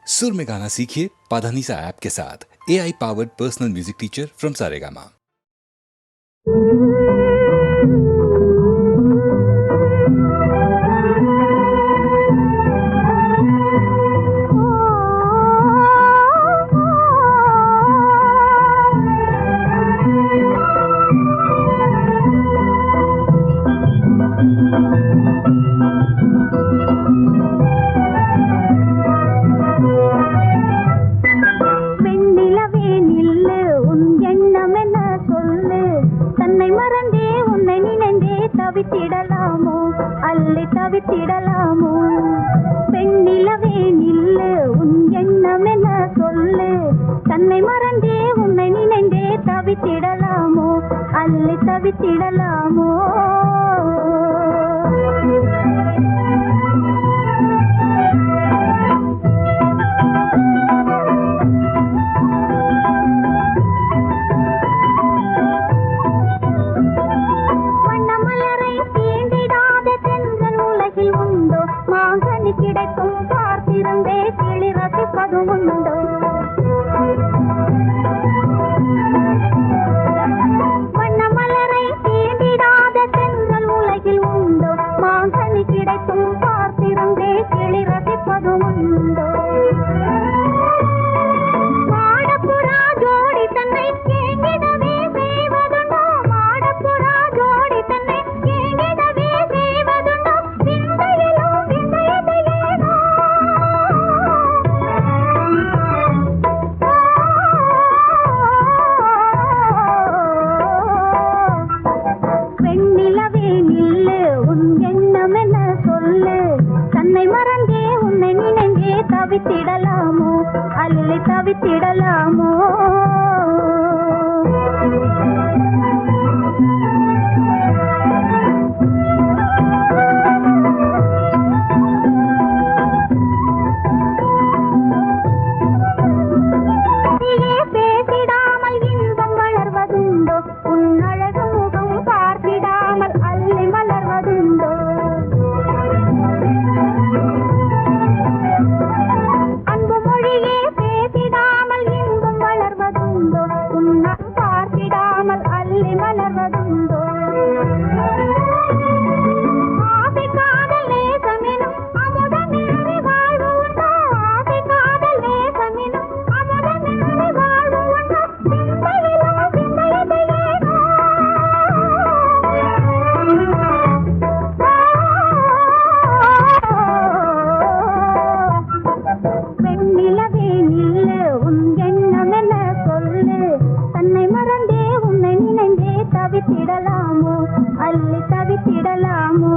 सुर में गाना सीखिए पाधानीसा ऐप के साथ। AI powered personal music teacher from Saregama. தவித்திடலாமோ பெண்ணிலவே நில்லு உன் எண்ணமென சொல்லு தன்னை மறந்தே உன்னை நினைந்தே தவித்திடலாமோ அள்ளி தவித்திடலாமோ கிடைக்கும் பார்த்திருந்தே கிளி ரசிப்பதும் உண்டோ வண்ண மலரை தீண்டிடாத தென்றல் உலகில் உண்டோ மாங்கனி கிடைக்கும் பார்த்திருந்தே கிளி ரசிப்பதும் உண்டோ மாடப்புறா ஜோடி தன்னை கேங்கிடவே செய்வதுண்டோ மாடப்புறா ஜோடி தன்னை கேங்கிடவே செய்வதுண்டோ விந்தையிலும் தவித்திடலாமோ அள்ளி தவித்திடலாமோ பேசிடாமல் இன்பம் வளர்வதுண்டோ உன் அழகு முகம் பார்த்திடாமல் அள்ளி மலர்வதுண்டோ அள்ளி மலர்வதுண்டோ ஆசை காதல் நேசமெனும் அமுதமின்றி வாழ்வு உண்டோ ஆசை காதல் நேசமெனும் அமுதமின்றி வாழ்வு உண்டோ சிந்தையிலும் சிந்தையதையேனோ பெண்ணிலவே நில்லு உன் எண்ணமென சொல்லு தன்னை மறந்தே உன்னை நினைந்தே தவித்திடலாமோ அள்ளி தவித்திடலாமோ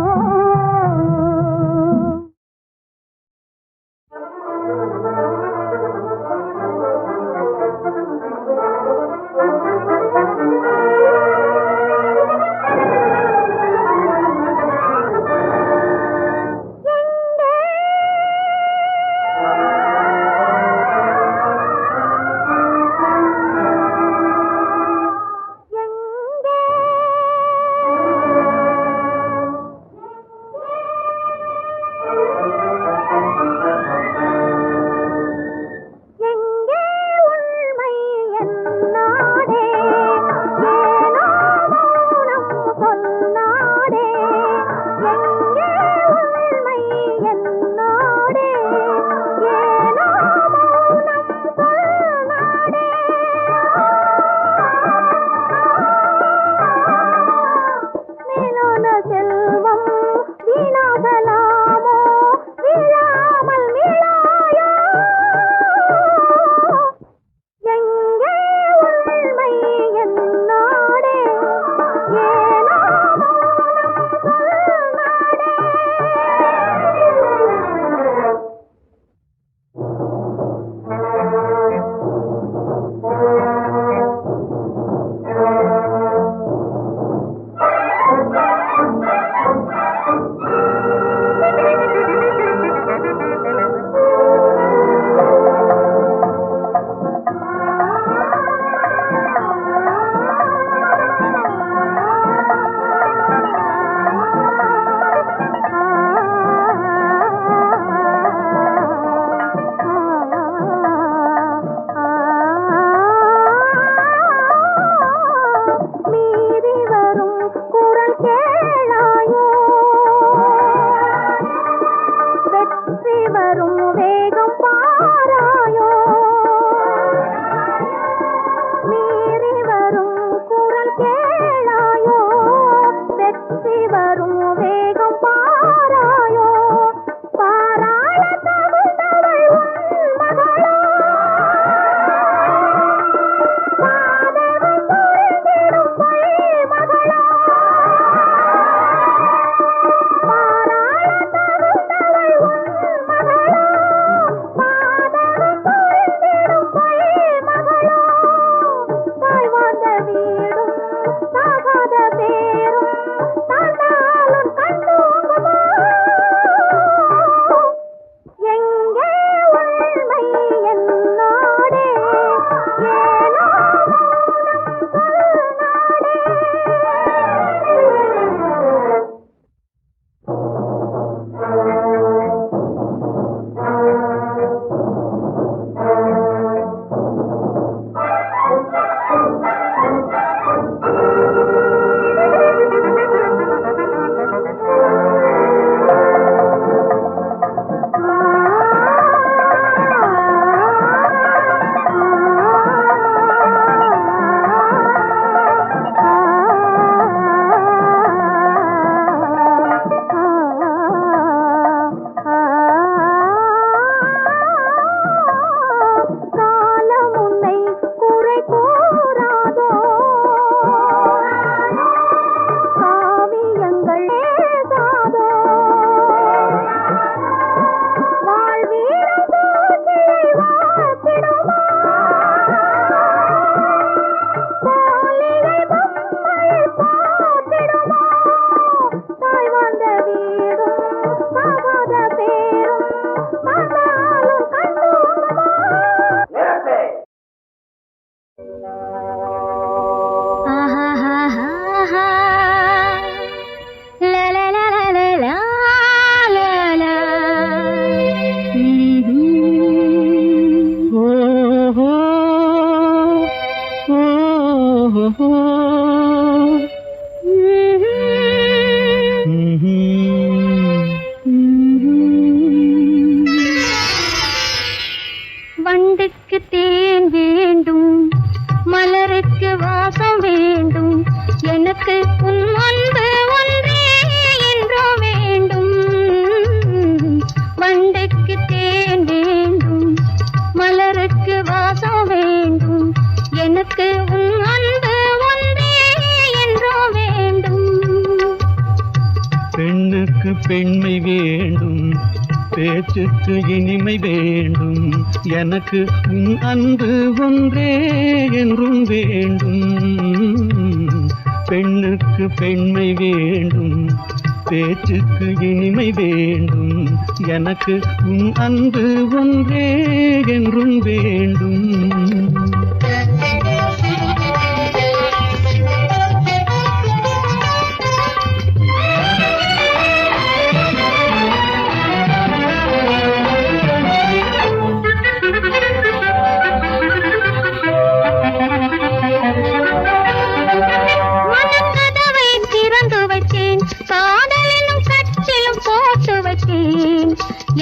வண்டுக்கு தேன் வேண்டும், மலருக்கு வாசம் வேண்டும், எனக்கு உன் அன்பு ஒன்றே என்றோ வேண்டும். வண்டுக்கு தேன் வேண்டும், மலருக்கு வாசம் வேண்டும், எனக்கு உன் அன்பு ஒன்றே என்றோ வேண்டும். பெண்ணுக்கு பெண்மை வேண்டும், பேச்சுக்கு இனிமை வேண்டும், எனக்கு உன் அன்பு ஒன்றே என்றும் வேண்டும். பெண்ணுக்கு பெண்மை வேண்டும், பேச்சுக்கு இனிமை வேண்டும், எனக்கு உன் அன்பு ஒன்றே என்றும் வேண்டும்.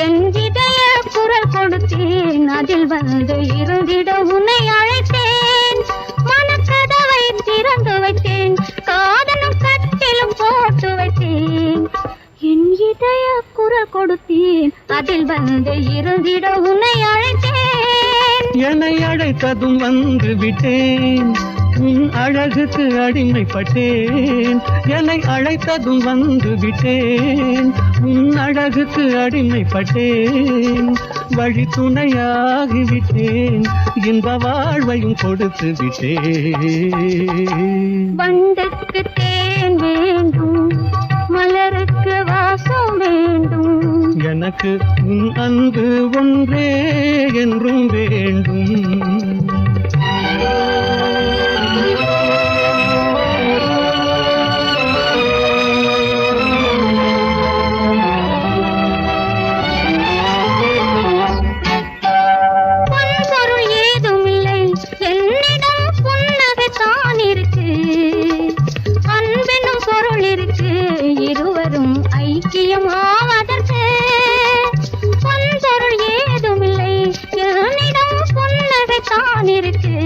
என் இதய குரல் கொடுத்தேன், அதில் வந்து இருந்திட உன்னை அழைத்தேன். மனக்கதவை திறந்து வைத்தேன், காதலும் கட்டிலும் போட்டு வைத்தேன். என் இதய குரல் கொடுத்தேன், அதில் வந்து இருந்திட உன்னை அழைத்தேன். என்னை அழைத்ததும் வந்து விட்டேன், உன் அழகுக்கு அடிமைப்பட்டேன். என்னை அழைத்ததும் வந்து விட்டேன், உன் அழகுக்கு அடிமைப்பட்டேன். வழி துணையாகிவிட்டேன், இன்ப வாழ்வையும் கொடுத்து விட்டேன். வண்டுக்கு தேன் வேண்டும், மலருக்கு வாசம் வேண்டும், எனக்கு உன் அன்பு ஒன்றே என்றும் வேண்டும். ஐக்கியமாவதற்கு பொன்பொருள் ஏதுமில்லை, என்னிடம் புன்னகை தான் இருக்கு.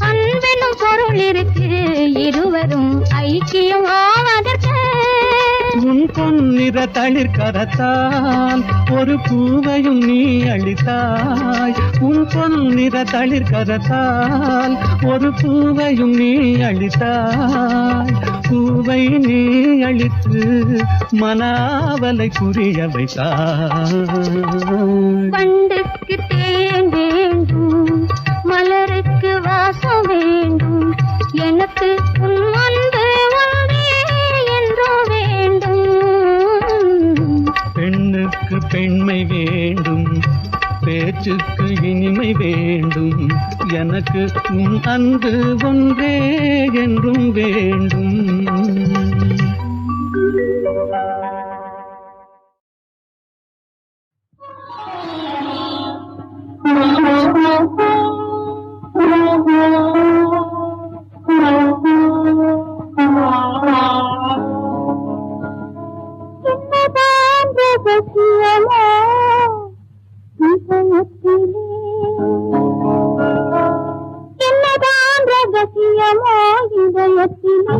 அன்பெனும் பொருள் இருக்கு, இருவரும் ஐக்கியமாவதற்கு. உன் பொன்னிற தளிர் கரத்தால் ஒரு பூவையும் நீ அளித்தாய். உன் பொன்னிற தளிர் கரத்தால் ஒரு பூவையும் நீ அளித்தாய். பூவை நீ அளித்து மனாவலை புரிய வைத்தாய். வண்டுக்கு தேன் வேண்டும், மலருக்கு வாசம் வேண்டும், எனக்கு உன் அன்பு ஒன்றே என்றோ வேண்டும். பெண்ணுக்கு பெண்மை வேண்டும், பேச்சுக்கு இனிமை வேண்டும், எனக்கு உன் அன்பு ஒன்றே என்றும் வேண்டும். என்னதான் ரகசியமோ இதயத்திலே,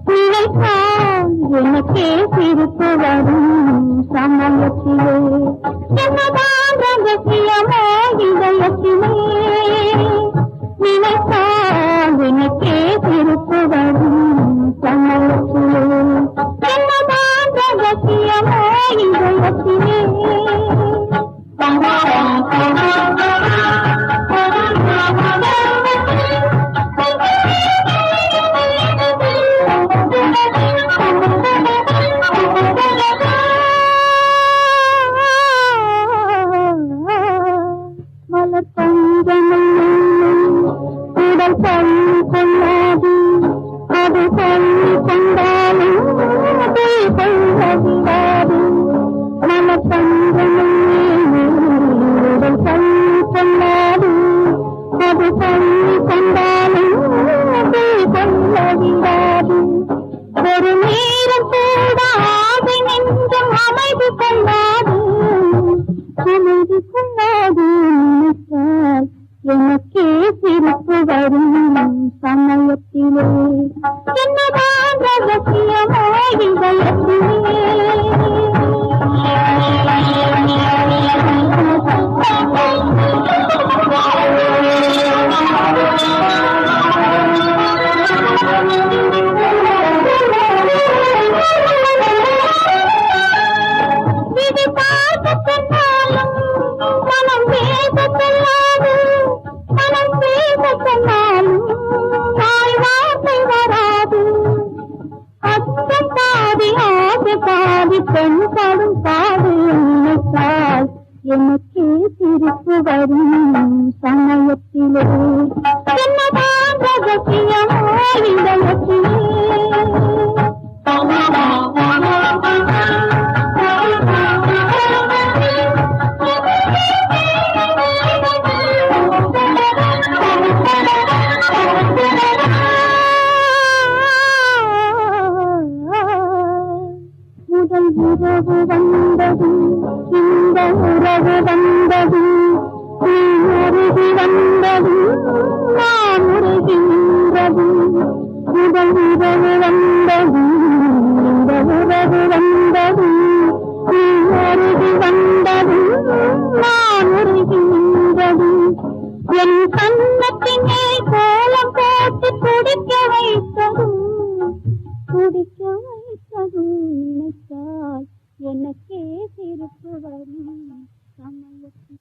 நினைத்தால் எனக்கே சிரிப்பு வரும் சமயத்திலே. என்னதான் ரகசியமோ இதயத்திலே, நினைத்தால் எனக்கே சிரிப்பு வரும் சமயத்திலே. என்னதான் ரகசியமோ இதயத்திலே. மலர் பஞ்சமும் சிரிக்கும்போது நினைத்தால் எனக்கே சிரிப்பு வரும் சமயத்திலே என்னதான் ரகசியமோ இது பார்த்தாலும் மனம் பேசத்தல்லாது மனம் பேசத்தல்லாலும் தாய் வார்த்தை வராது அச்சம் பாதி ஆசை பாதி பெண் படும் பாடு நினைத்தால் எனக்கே சிரிப்பு வரும் சமயத்திலே என்னதான் ரகசியமோ இதயத்திலே முதல் உறவு வந்தது இந்த உறவு வந்தது நீ அருகி வந்தது நான் உருகி நின்றது முதல் உறவு வந்தது இந்த உறவு வந்தது நீ அருகி வந்தது நான் உருகி நின்றது என் கண்ணத்தினை கோலம் போட்டு குடிக்க வைத்ததும் நினைத்தால் எனக்கே சிரிப்பு வரும் சமயத்தில்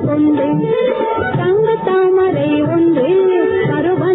கொண்டு தங்க தாமரை ஒன்று கருவ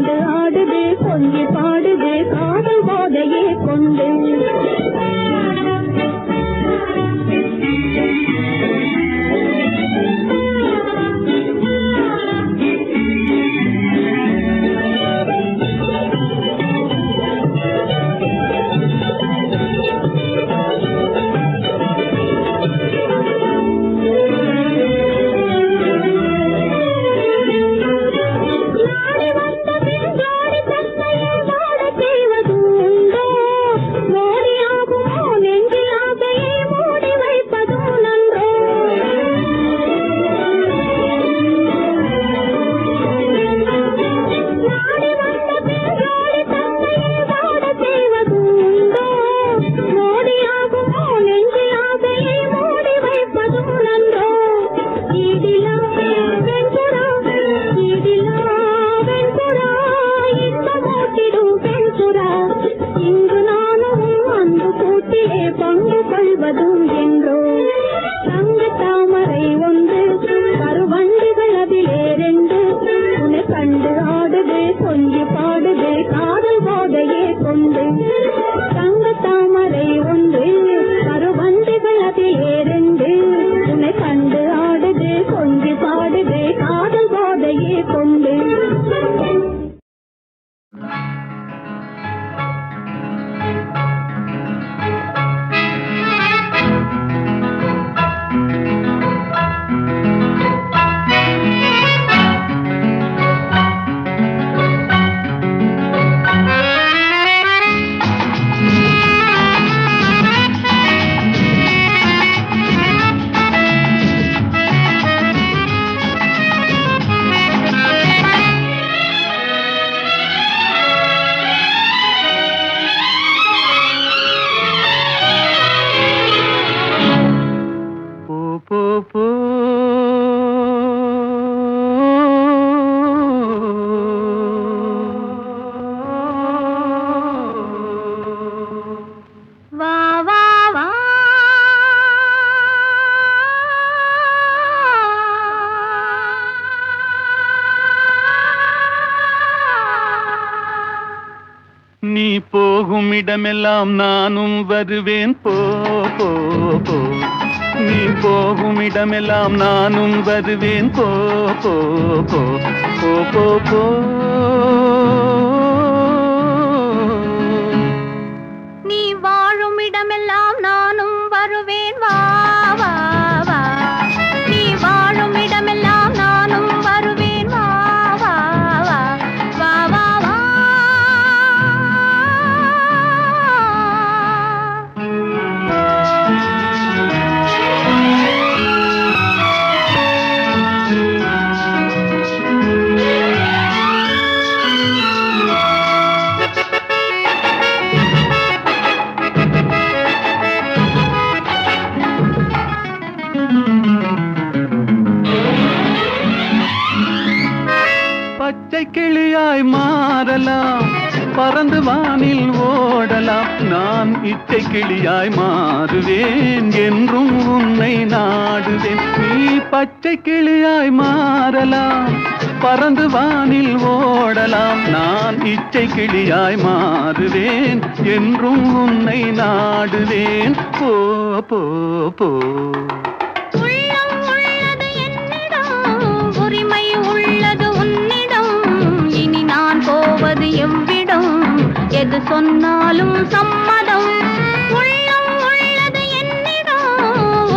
கண்டு ஆடுது கொஞ்சி பாடுது காதல் போதையே கொண்டு நீ போகும் இடமெல்லாம் நானும் வருவேன் போ போ போ நீ போகும் இடமெல்லாம் நானும் வருவேன் போ போ போ போ போ போ நீ வாழும் இடமெல்லாம் நானும் வருவேன் வா வா வா நீ வாழும் இடமெல்லாம் நானும் வருவேன் வா வா வா வா வா வா பச்சை கிளியாய் மாறலாம் பறந்து வானில் ஓடலாம் நான் இச்சை கிளியாய் மாறுவேன் என்றும் உன்னை நாடுவேன் நீ பச்சை கிளியாய் மாறலாம் பறந்து வானில் ஓடலாம் நான் இச்சை கிளியாய் மாறுவேன் என்றும் உன்னை நாடுவேன் போ போ போ உள்ளம் உள்ளது என்னிடம் உரிமை உள்ளது உன்னிடம் இனி நான் போவது எவ்விடம் எது சொன்னாலும் சம்மதம் உள்ளம் உள்ளது என்னிடம்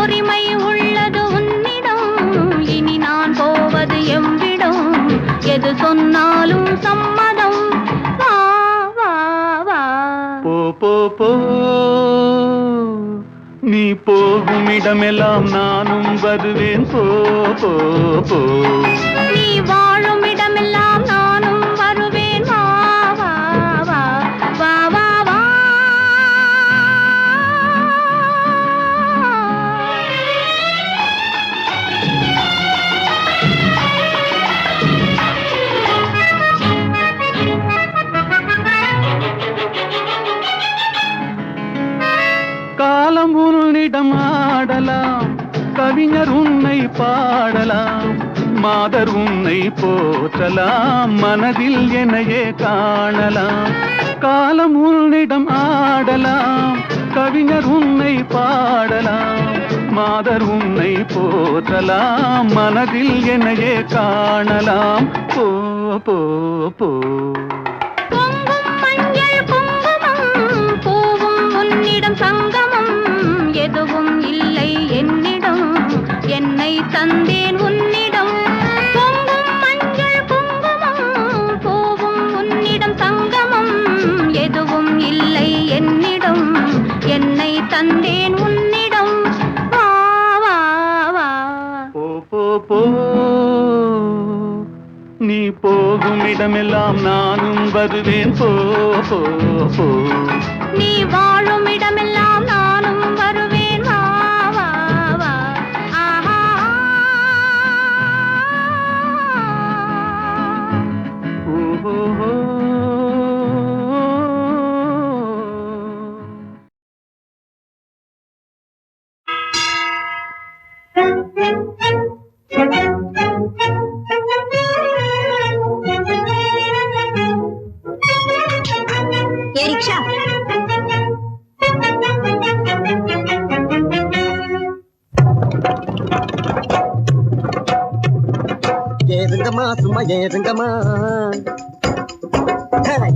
உரிமை உள்ளது உன்னிடம் இனி நான் போவது எவ்விடம் எது சொன்னாலும் சம்மதம் வா வா வா போ போ போ நீ போகும் இடமெல்லாம் நானும் வருவேன் போ போ போ நீ வாழும் இடமெல்லாம் நானும் வருவேன் வா வா வா வா வா வா காலம் உன்னிடம் ஆடலாம் கவிஞர் உன்னை பாடலாம் மாதர் உன்னை போற்றலாம், மனதில் என்னையே காணலாம். காலம் உன்னிடம் ஆடலாம், கவிஞர் உன்னை பாடலாம். மாதர் உன்னை போற்றலாம், மனதில் என்னையே காணலாம். போ போ போ பொங்கும் மஞ்சள் குங்குமம், பூவும் உன்னிடம் சங்கமம், எதுவும் இல்லை என்னிடம், என்னை தந்தேன் உன்னிடம். பொங்கும் மஞ்சள் குங்குமம், பூவும் உன்னிடம் சங்கமம், எதுவும் இல்லை என்னிடம், என்னை தந்தேன் உன்னிடம். வா வா வா போ போ போ நீ போகும் இடமெல்லாம் நானும் வருவேன். போ போ போ நீ வாழும் இடமெல்லாம் நானும் வருவேன். வா வா வா ஆஹா ஓஹோ. ஏ ரிக்ஷா, ஏறுங்கம்மா சும்மா ஏறுங்கம்மா,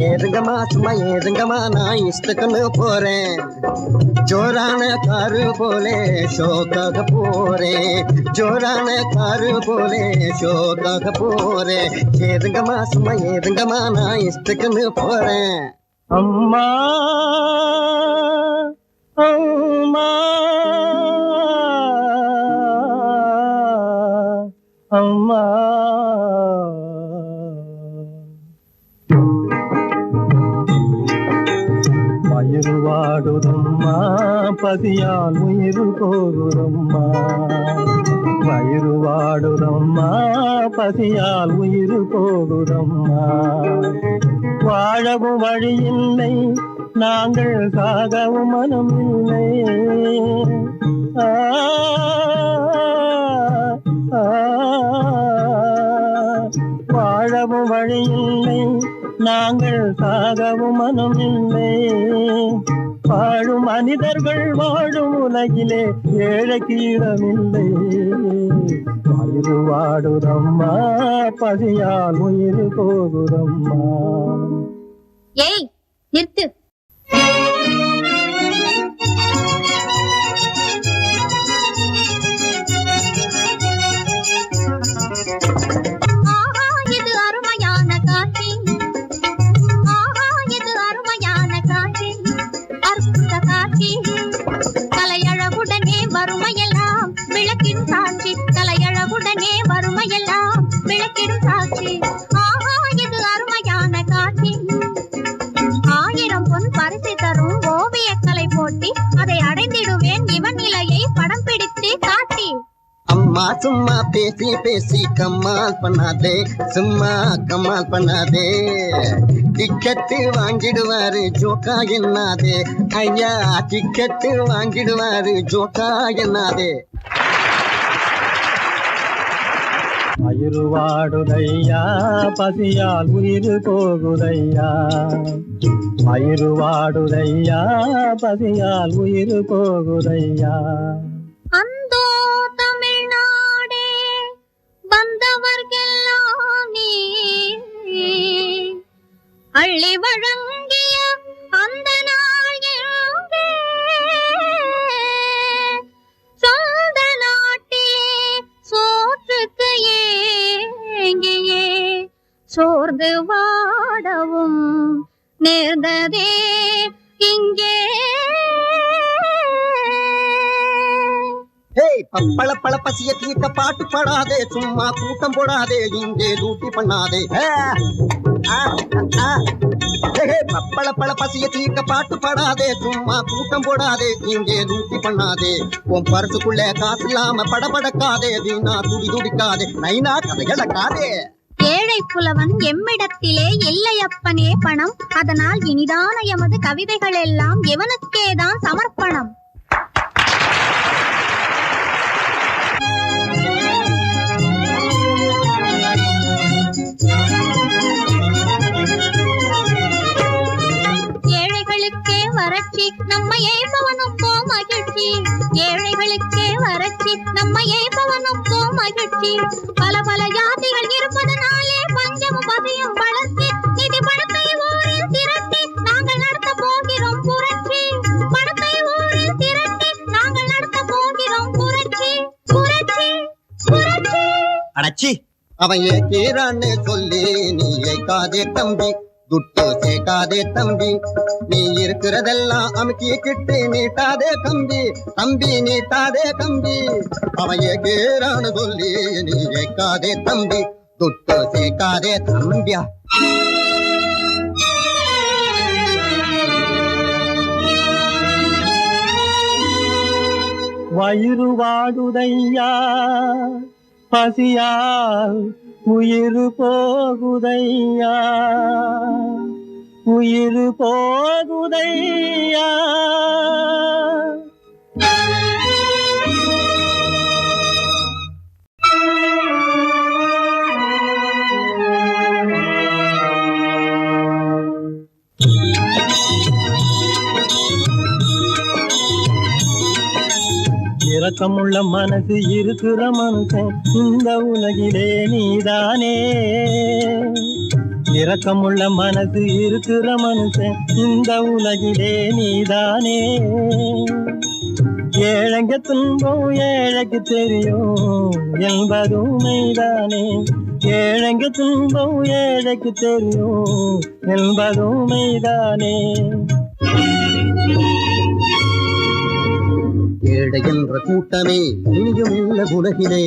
ஏறுங்கம்மா சும்மா ஏறுங்கம்மா, நான் இஷ்டக்குன்னு போறேன். ஜோரான காரு போலே ஷோக்காக போறேன், ஜோரான காரு போலே ஷோக்காக போறேன். ஏறுங்கம்மா சும்மா ஏறுங்கம்மா, நான் இஷ்டக்குன்னு போறேன். அம்மா அம்மா அம்மா வயிறு வாடுதம்மா, பசியால் உயிர் போகுதம்மா. வயிறு வாடுதம்மா, பசியால் உயிர் போகுதம்மா. வாழவும் வழியில்லை, நாங்கள் சாகவும் மனமில்லை. ஆ ஆ, வாழவும் வழியில்லை, நாங்கள் சாகவும் மனமில்லை. வாழும் மனிதர்கள் வாழும் உலகிலே ஏழைக்கு இடமில்லை. வயிறு வாடுதம்மா, பசியால் உயிர் போகுதம்மா. ஏய் நிறுத்து. ஆஹா இது அருமையான காட்சி, ஆஹா இது அருமையான காட்சி, அற்புத காட்சி. கலையழகுடனே வறுமையெல்லாம் விளக்கிடும் சாட்சி, கலையழகுடனே வறுமையெல்லாம் விளக்கிடும் சாட்சி. ஆஹா இது அருமையான காட்சி. 1000 பொன் பரிசு தரும் ஓவியக்கலை போட்டி, அதை அடைந்திடுவேன் இவன் நிலையை படம் பிடித்து காட்டி. அம்மா சும்மா பேசி பேசி கம்மால் பண்ணாதே, சும்மா கம்மால் பண்ணாதே. டிக்கெட்டு வாங்கிடுவாரு ஜோக்கா என்னாதே, ஐயா டிக்கெட்டு வாங்கிடுவாரு ஜோக்கா என்னாதே. வயிறு வாடுதையா, பசியால் உயிர் போகுதையா. வயிறு வாடுதையா, பசியால் உயிர் போகுதையா. அந்தோ தமிழ்நாடே வந்தவர்கெல்லாம் நீ அள்ளி வழங்கிய அந்த நாள் எங்கே? சொந்த நாட்டிலே சோற்றுக்கு ஏங்கியே சோர்ந்து வாடவும் நேர்ந்ததே இங்கே. பப்பள பழ பசிய தீர்க்க பாட்டு பாடாதே, சும்மா கூட்டம் போடாதே, இங்கே டூட்டி பண்ணாதே. பப்பள பழ பசிய தீர்க்க பாட்டு பாடாதே, சும்மா கூட்டம் போடாதே, இங்கே டூட்டி பண்ணாதே. உன் பரிசுக்குள்ள காசு இல்லாம படபடக்காதே, வீணா துடி துடிக்காதே, நைனா கதை இழக்காதே. ஏழை புலவன் எம்மிடத்திலே இல்லையப்பனே பணம், அதனால் இனிதான எமது கவிதைகள் எல்லாம் எவனுக்கேதான் சமர்ப்பணம். நம்ம ஏற்பவனுக்கோ மகிழ்ச்சி, ஏழைகளுக்கே வறட்சி, நம்ம ஏற்பவனுக்கோ மகிழ்ச்சி. பல பல ஜாதிகள் இருப்பதனாலே பஞ்சமும் பசியும் வளர்ச்சி, நிதி பணத்தை ஊரில் திரட்டி நாங்கள் நடத்த போகிறோம் புரட்சி, பணத்தை ஊரில் திரட்டி நாங்கள் நடத்த போகிறோம் புரட்சி, புரட்சி, புரட்சி. அடச்சி, அவன் ஏற்கிறான்னு சொல்லி நீ ஏற்காதே தம்பி, துட்டு சேர்க்காதே தம்பி, நீ இருக்கிறதெல்லாம் அமுக்கிக்கிட்டு நீட்டாதே கம்பி, தம்பி நீட்டாதே கம்பி. அவன் ஏற்கிறான்னு சொல்லி நீ ஏற்காதே தம்பி, துட்டு சேர்க்காதே தம்பியா. வயிறு வாடுதையா பசியால் உயிர் போகுதையா, உயிர் போகுதையா. இரக்கமுள்ள மனசு இருக்கிற மனுஷன் இந்த உலகிலே நீதானே, இரக்கமுள்ள மனசு இருக்கிற மனுஷன் இந்த உலகிலே நீதானே. ஏழைங்க துன்பம் ஏழைக்கு தெரியும் என்பதும் மெய்தானே, ஏழைங்க துன்பம் ஏழைக்கு தெரியும் என்பதும் மெய்தானே. ஏழை என்ற கூட்டமே இனியும் இல்ல உலகிலே,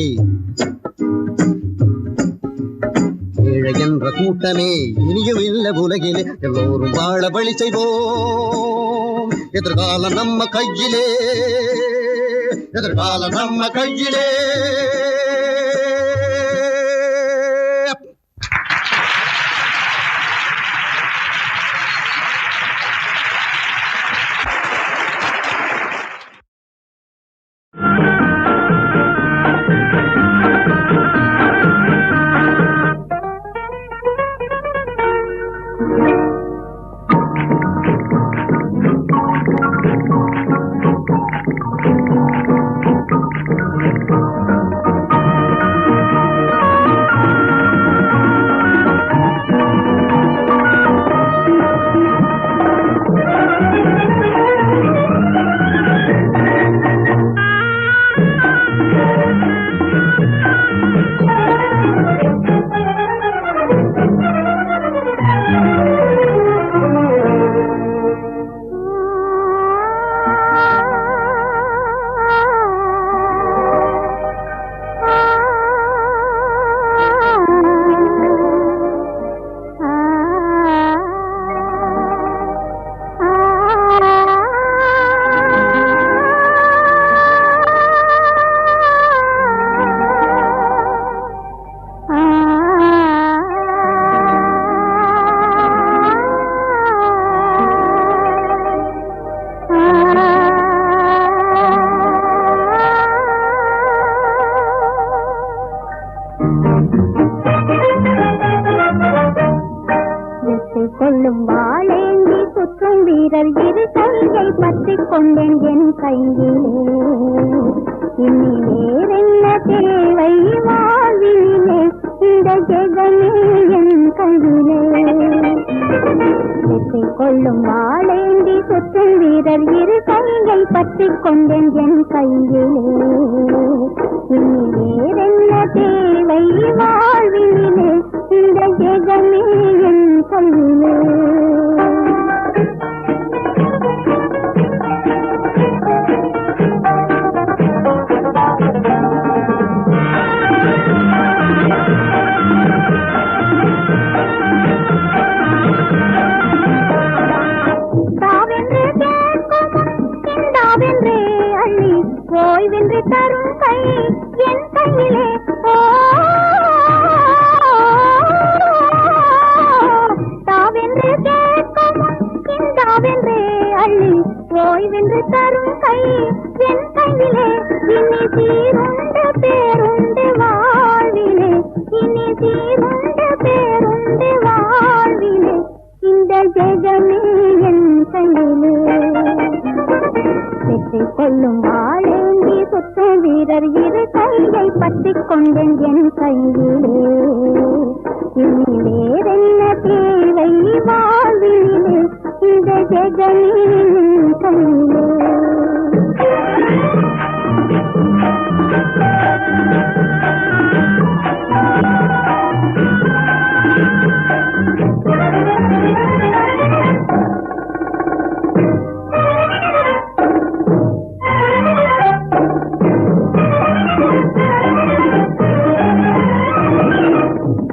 ஏழை என்ற கூட்டமே இனியும் இல்ல உலகிலே. எல்லோரும் வாழ வழி செய்வோம், எதிர்காலம் நம்ம கையிலே, எதிர்காலம் நம்ம கையிலே. கொள்ளும் வாழேந்தி சுற்றும் வீரர் இரு கையை பற்றிக் கொண்டேன் என் கையிலே, இனி வேறென்ன தேவை வாழ்விலே, இந்த ஜெகமே என் கையிலே. வெற்றிக் கொள்ளும் வாழேந்தி சுற்றும் வீரர் இரு கையை பற்றிக் கொண்டேன் என் கையிலே, இனி வேறென்ன தேவை வாழ்விலே, இந்த ஜெகமே என் கையிலே. ஓய்வின்றி தரும் கை என் கையிலே, தாவென்று கேட்கும் இந்தாவென்றே அள்ளி, ஓய்வின்றி தரும் கை என் கையிலே. இனி சீருண்டு பேருண்டு வாழ்விலே, இனி சீருண்டு பேருண்டு வாழ்விலே, இந்த ஜெகமே என் கையிலே. கொள்ளும் வாழேந்தி சுற்றும் வீரர் இரு கையை பற்றிக் கொண்டேன் என் கையிலே. இனி வேறென்ன தேவை வாழ்விலே இந்த ஜெகனின் கையிலே.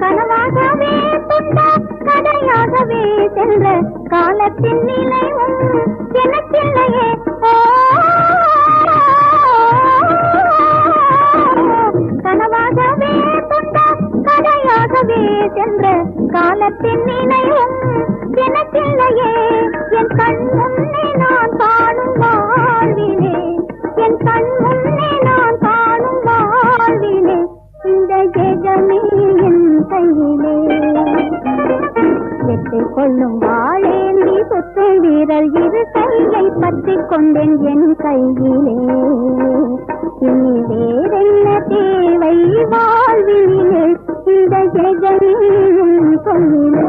கனவாகவே துண்ட கதையாகவே சென்ற காலத்தின் நினைவும் எனக்கில்லையே. கனவாகவே துண்ட கதையாகவே சென்ற காலத்தின் நினைவும் எனக்கில்லையே. என் கண் முன்னே நான் காணும் வாழ்விலே, என் கண் முன்னே நான் காணும் வாழ்விலே இந்த ஜெகமே என் கையிலே. வெற்றி கொள்ளும் வாழேந்தி சுற்றும் வீரர் இரு கையை பற்றிக் கொண்டேன் என் கையிலே. இனி வேறென்ன தேவை வாழ்விலே இந்த ஜெகமே என் கையிலே.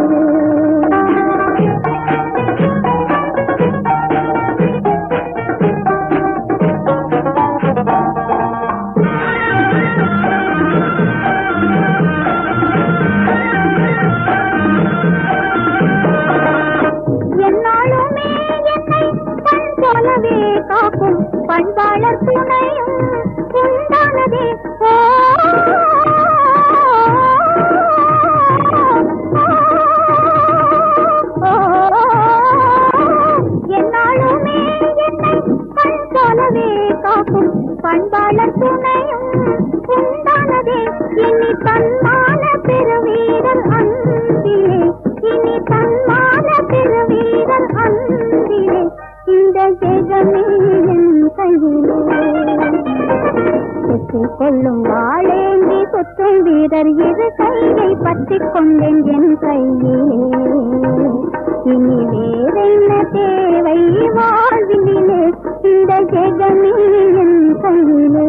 என்னாலுமே என்னை கண் போலவே காக்கும் பண்பாளர் துணையும் உண்டானதே. என்னாலுமே என்னை கண் போலவே காக்கும் பண்பாளர் துணையும் உண்டானதே. இனி தன்மான பெருவீரர் அன்பிலே, இனி தன்மான பெருவீரர் அன்பிலே இந்த ஜெகமே என் கையிலே. வெற்றிக் கொள்ளும் வாழேந்தி சுற்றும் வீரர் இரு கையை பற்றிக் கொண்டேன் என் கையிலே. இனி வேறென்ன தேவை வாழ்விலே இந்த ஜெகமே என் கையிலே.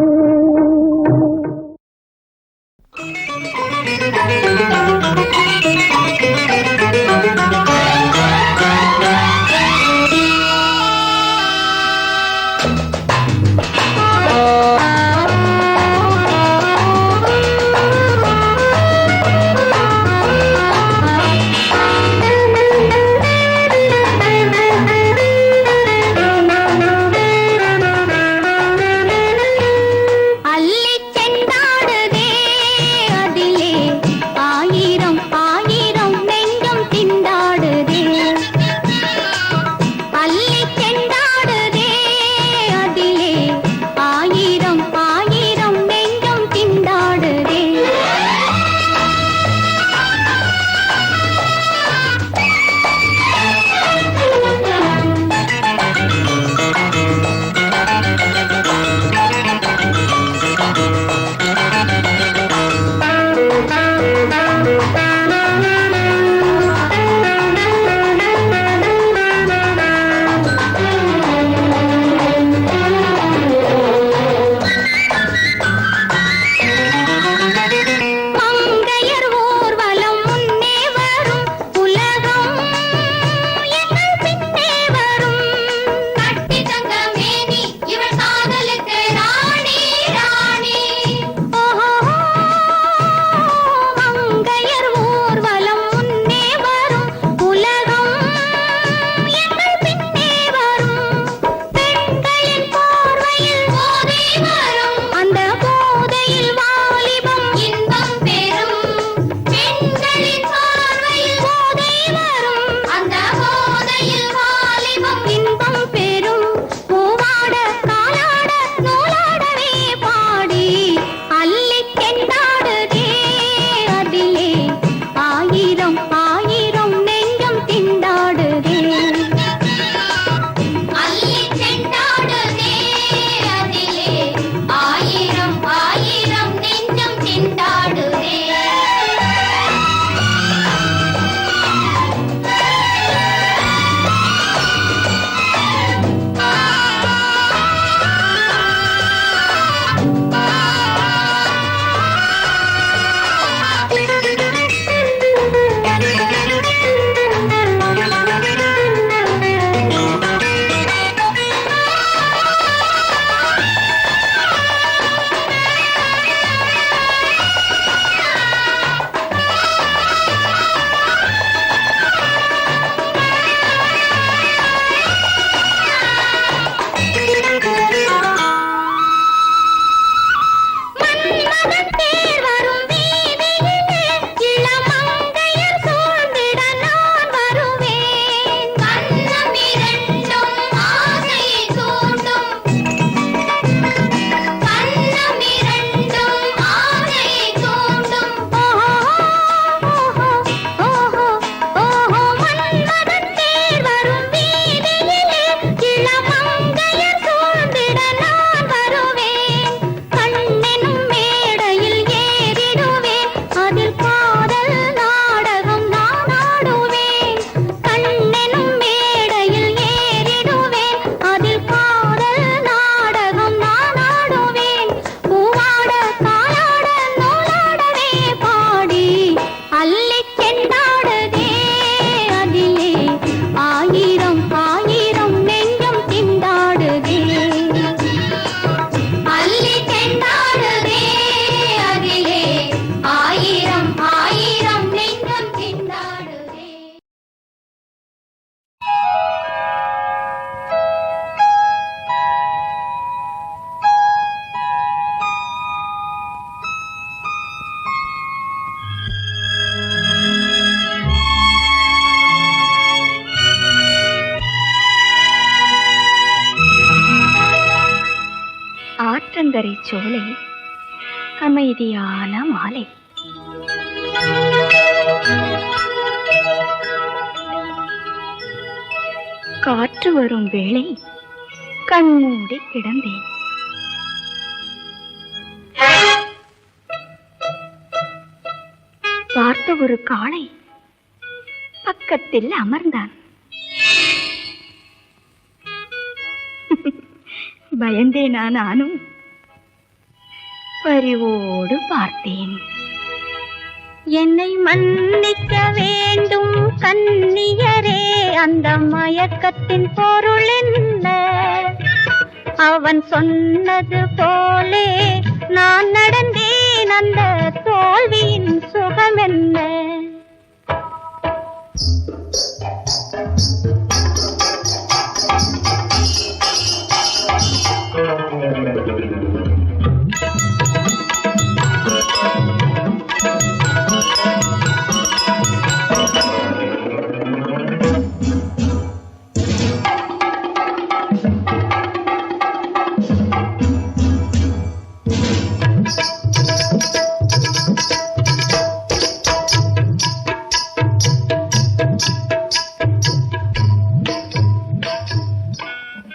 கடற்கரை சோலை, அமைதியான மாலை. காற்று வரும் வேளை கண்மூடி கிடந்தேன். பார்த்த ஒரு காளை பக்கத்தில் அமர்ந்தான். பயந்தேனா நானும் பரிவோடு பார்த்தேன். என்னை மன்னிக்க வேண்டும் கன்னியரே, அந்த மயக்கத்தின் பொருள் என்ன? அவன் சொன்னது போலே நான் நடந்தேன், அந்த தோல்வியின் சுகம் என்ன?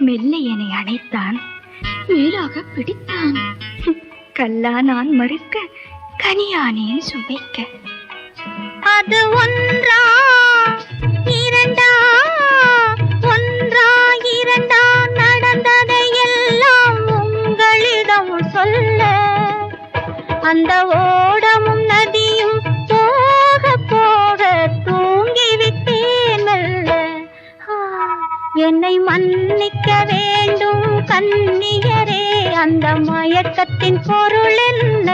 மெல்ல என்னை அணைத்தான், மேலாக பிடித்தான். கல்லா நான் மறுக்க, கனியானேன் சுமைக்க. அது ஒன்றா இரண்டா, ஒன்றா இரண்டா, நடந்ததை எல்லாம் உங்களிடம் சொல்ல. அந்த ஓடமும் நதியும் போக போக தூங்கிவிட்டேன் மெல்ல. என்னை மன்னிக்க வேண்டும் கன்னியரே, அந்த மயக்கத்தின் பொருள் என்ன?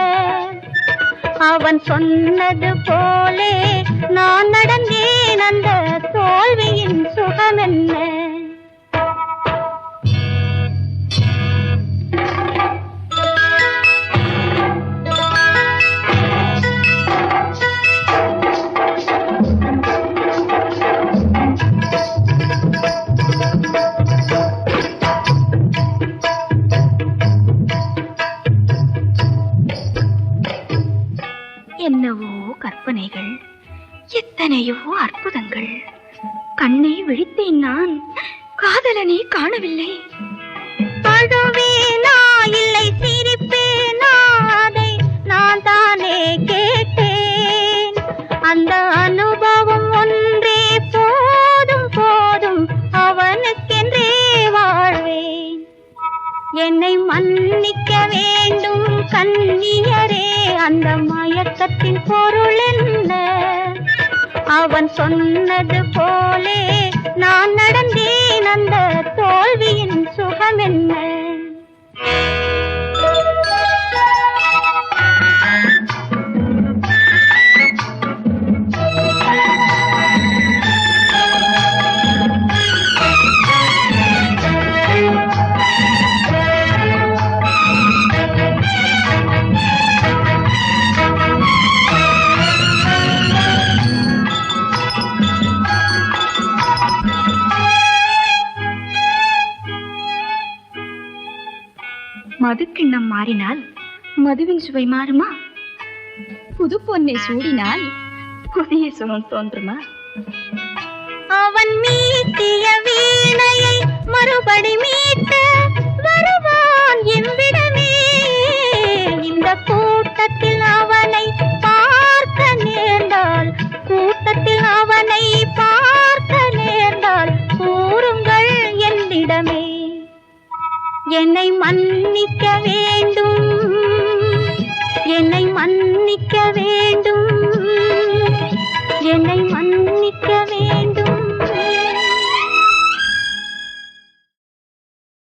அவன் சொன்னது போலே நான் நடந்தேன், அந்த தோல்வியின் சுகம் என்ன? என்னவோ கற்பனைகள், எத்தனையோ அற்புதங்கள். கண்ணை விழித்தேன் நான், காதலனை காணவில்லை. அழுவேனா இல்லை சிரிப்பேனா, அதை நான் தானே கேட்டேன். அந்த அனுபவம் ஒன்றே போதும் போதும், அவனுக்கென்றே வாழ்வேன். என்னை மன்னிக்க வேண்டும் கன்னியரே, அந்த மயக்கத்தின் பொருள் என்ன? அவன் சொன்னது போலே நான் நடந்தேன், அந்த தோல்வியின் சுகம் என்ன? மதுக்கிண்ணம் மாறினால் மதுவின் சுவை மாறுமா? புது பொன்னை சூடினால் புதிய சுகம் தோன்றுமா? அவன் மீட்டிய வீணையை மறுபடி மீட்ட வருவான் எவ்விடமே. இந்த கூட்டத்தில் அவனை பார்க்க நேர்ந்தால், கூட்டத்தில் அவனை பார்க்க நேர்ந்தால் கூறுங்கள் என்னிடமே. என்னை மன்னிக்க வேண்டும், என்னை மன்னிக்க வேண்டும், என்னை மன்னிக்க வேண்டும்.